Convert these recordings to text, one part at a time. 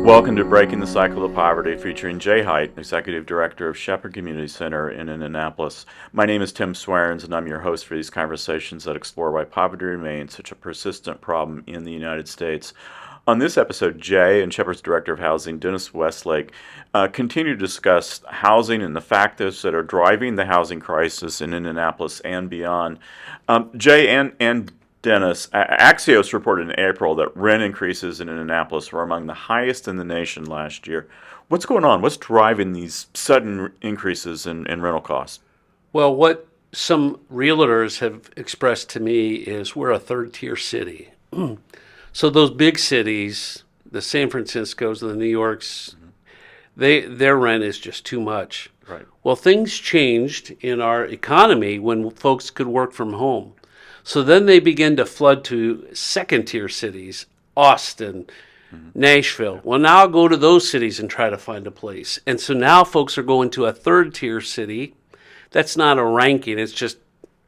Welcome to Breaking the Cycle of Poverty, featuring Jay Height, Executive Director of Shepherd Community Center in Indianapolis. My name is Tim Swearens, and I'm your host for these conversations that explore why poverty remains such a persistent problem in the United States. On this episode, Jay and Shepherd's Director of Housing, Dennis Westlake, continue to discuss housing and the factors that are driving the housing crisis in Indianapolis and beyond. Jay and Dennis, Axios reported in April that rent increases in Indianapolis were among the highest in the nation last year. What's going on? What's driving these sudden increases in rental costs? Well, what some realtors have expressed to me is we're a third-tier city. So those big cities, the San Franciscos, the New Yorks, their rent is just too much. Right. Well, things changed in our economy when folks could work from home. So then they begin to flood to second-tier cities, Austin, Nashville. Well, now I'll go to those cities and try to find a place. And so now folks are going to a third-tier city. That's not a ranking. It's just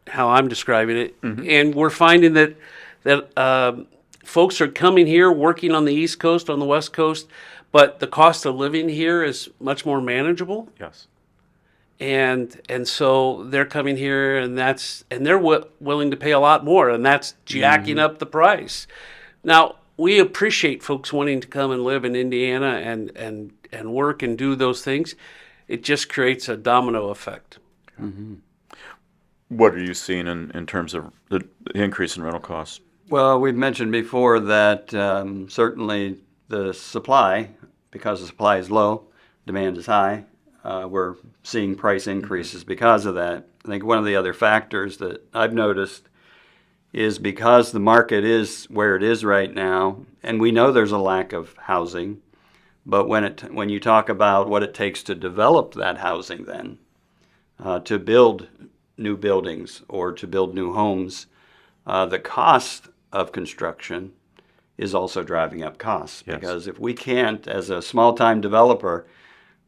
how I'm describing it. And we're finding that folks are coming here, working on the East Coast, on the West Coast, but the cost of living here is much more manageable. Yes. And so they're coming here, and they're willing to pay a lot more, and that's jacking up the price. Now, we appreciate folks wanting to come and live in Indiana and work and do those things. It just creates a domino effect. What are you seeing in terms of the increase in rental costs? Well, we've mentioned before that certainly the supply, because the supply is low, demand is high. We're seeing price increases because of that. I think one of the other factors that I've noticed is because the market is where it is right now, and we know there's a lack of housing, but when you talk about what it takes to develop that housing then, to build new buildings or to build new homes, the cost of construction is also driving up costs. Yes. Because if we can't, as a small-time developer,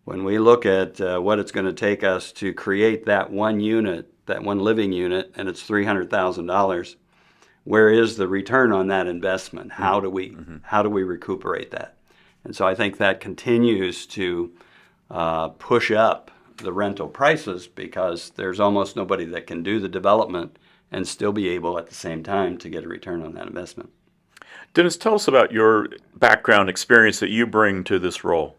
when we look at what it's going to take us to create that one unit, that one living unit, and it's $300,000, where is the return on that investment? How do we recuperate that? And so I think that continues to push up the rental prices because there's almost nobody that can do the development and still be able at the same time to get a return on that investment. Dennis, tell us about your background experience that you bring to this role.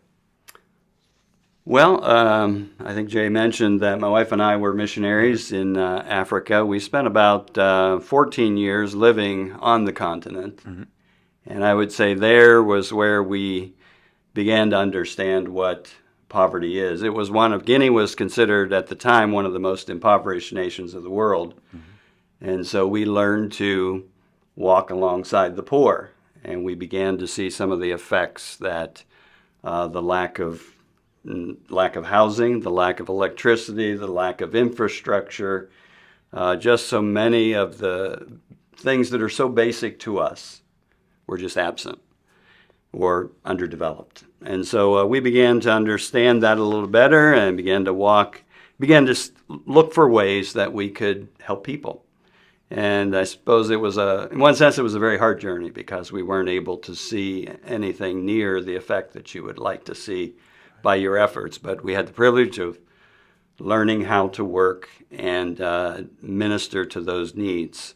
Well, I think Jay mentioned that my wife and I were missionaries in Africa. We spent about 14 years living on the continent. And I would say there was where we began to understand what poverty is. Guinea was considered at the time one of the most impoverished nations of the world. And so we learned to walk alongside the poor. And we began to see some of the effects that the lack of housing, the lack of electricity, the lack of infrastructure, just so many of the things that are so basic to us were just absent or underdeveloped. And so we began to understand that a little better and began to look for ways that we could help people. And I suppose in one sense, it was a very hard journey because we weren't able to see anything near the effect that you would like to see by your efforts, but we had the privilege of learning how to work and minister to those needs.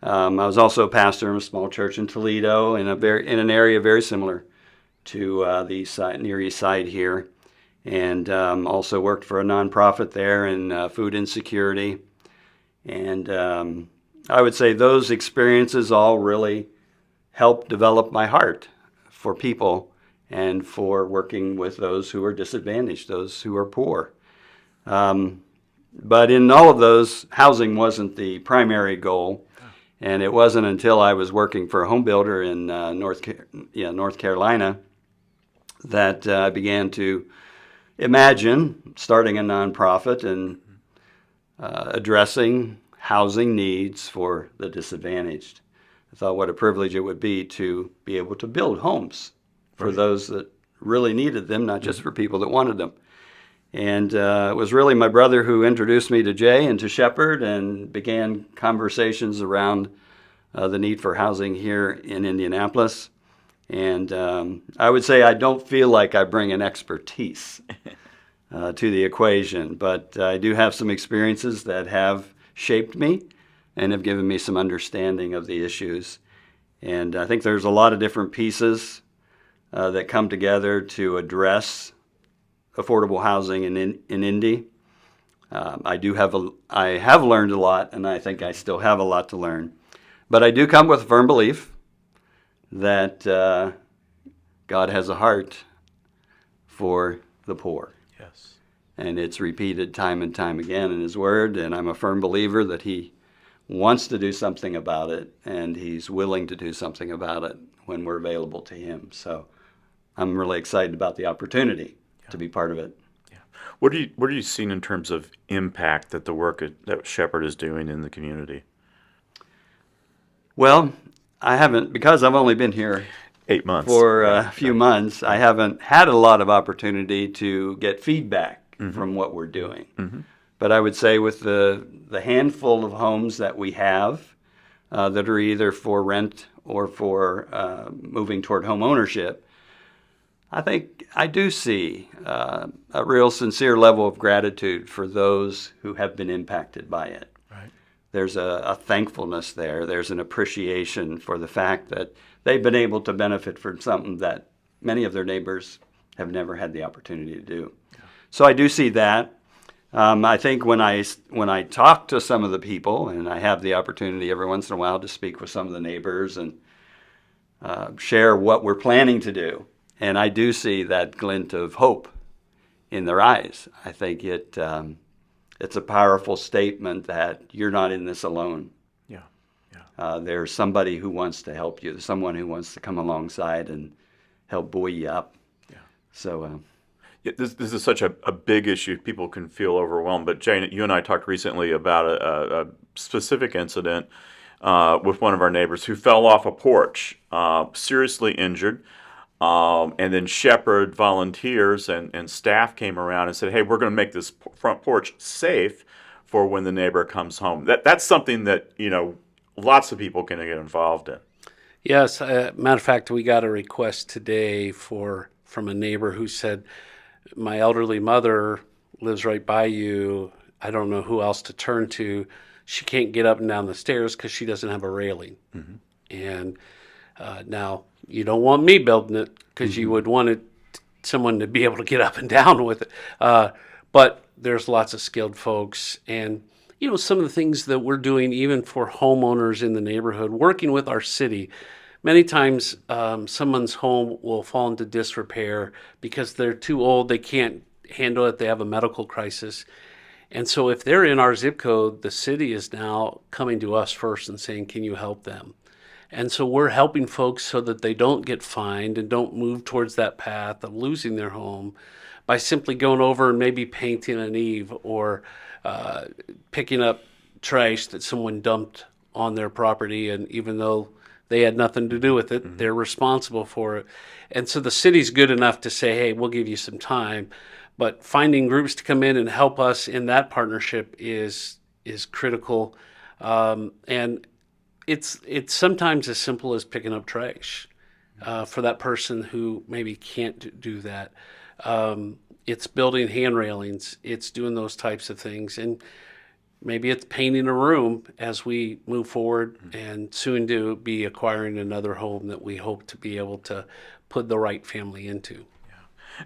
I was also a pastor in a small church in Toledo in an area very similar to the Near East Side here, and also worked for a nonprofit there in food insecurity. And I would say those experiences all really helped develop my heart for people and for working with those who are disadvantaged, those who are poor. But in all of those, housing wasn't the primary goal, and it wasn't until I was working for a home builder in North Carolina that I began to imagine starting a nonprofit and addressing housing needs for the disadvantaged. I thought what a privilege it would be to be able to build homes for those that really needed them, not just for people that wanted them. And it was really my brother who introduced me to Jay and to Shepherd and began conversations around the need for housing here in Indianapolis. And I would say I don't feel like I bring an expertise to the equation, but I do have some experiences that have shaped me and have given me some understanding of the issues. And I think there's a lot of different pieces that come together to address affordable housing in Indy. I have learned a lot, and I think I still have a lot to learn. But I do come with a firm belief that God has a heart for the poor. Yes. And it's repeated time and time again in His Word, and I'm a firm believer that He wants to do something about it, and He's willing to do something about it when we're available to Him. So I'm really excited about the opportunity to be part of it. Yeah. What are you seeing in terms of impact that the work that Shepherd is doing in the community? Well, I haven't, because I've only been here 8 months. for a few months, I haven't had a lot of opportunity to get feedback from what we're doing. But I would say with the handful of homes that we have that are either for rent or for moving toward home ownership, I think I do see a real sincere level of gratitude for those who have been impacted by it. Right. There's a thankfulness there. There's an appreciation for the fact that they've been able to benefit from something that many of their neighbors have never had the opportunity to do. Yeah. So I do see that. I think when I talk to some of the people, and I have the opportunity every once in a while to speak with some of the neighbors and share what we're planning to do, and I do see that glint of hope in their eyes. I think it's a powerful statement that you're not in this alone. Yeah. There's somebody who wants to help you. There's someone who wants to come alongside and help buoy you up. Yeah. So. Yeah, this is such a big issue. People can feel overwhelmed. But Jane, you and I talked recently about a specific incident with one of our neighbors who fell off a porch, seriously injured. And then Shepherd volunteers and staff came around and said, "Hey, we're going to make this front porch safe for when the neighbor comes home." That's something that lots of people can get involved in. Yes, matter of fact, we got a request today from a neighbor who said, "My elderly mother lives right by you. I don't know who else to turn to. She can't get up and down the stairs because she doesn't have a railing." And now you don't want me building it because you would want someone to be able to get up and down with it. But there's lots of skilled folks, and some of the things that we're doing, even for homeowners in the neighborhood, working with our city. Many times someone's home will fall into disrepair because they're too old, they can't handle it, they have a medical crisis. And so if they're in our zip code, the city is now coming to us first and saying, "Can you help them?" And so we're helping folks so that they don't get fined and don't move towards that path of losing their home by simply going over and maybe painting an eave or picking up trash that someone dumped on their property. And even though they had nothing to do with it, they're responsible for it. And so the city's good enough to say, "Hey, we'll give you some time." But finding groups to come in and help us in that partnership is critical. And it's sometimes as simple as picking up trash for that person who maybe can't do that. It's building hand railings. It's doing those types of things. And maybe it's painting a room as we move forward and soon to be acquiring another home that we hope to be able to put the right family into.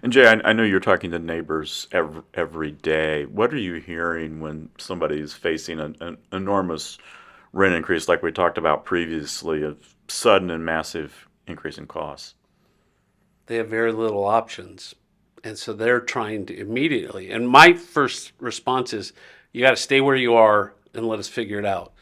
And Jay, I know you're talking to neighbors every day. What are you hearing when somebody is facing an enormous rent increase, like we talked about previously, a sudden and massive increase in costs? They have very little options. And so they're trying to immediately. And my first response is, you got to stay where you are and let us figure it out.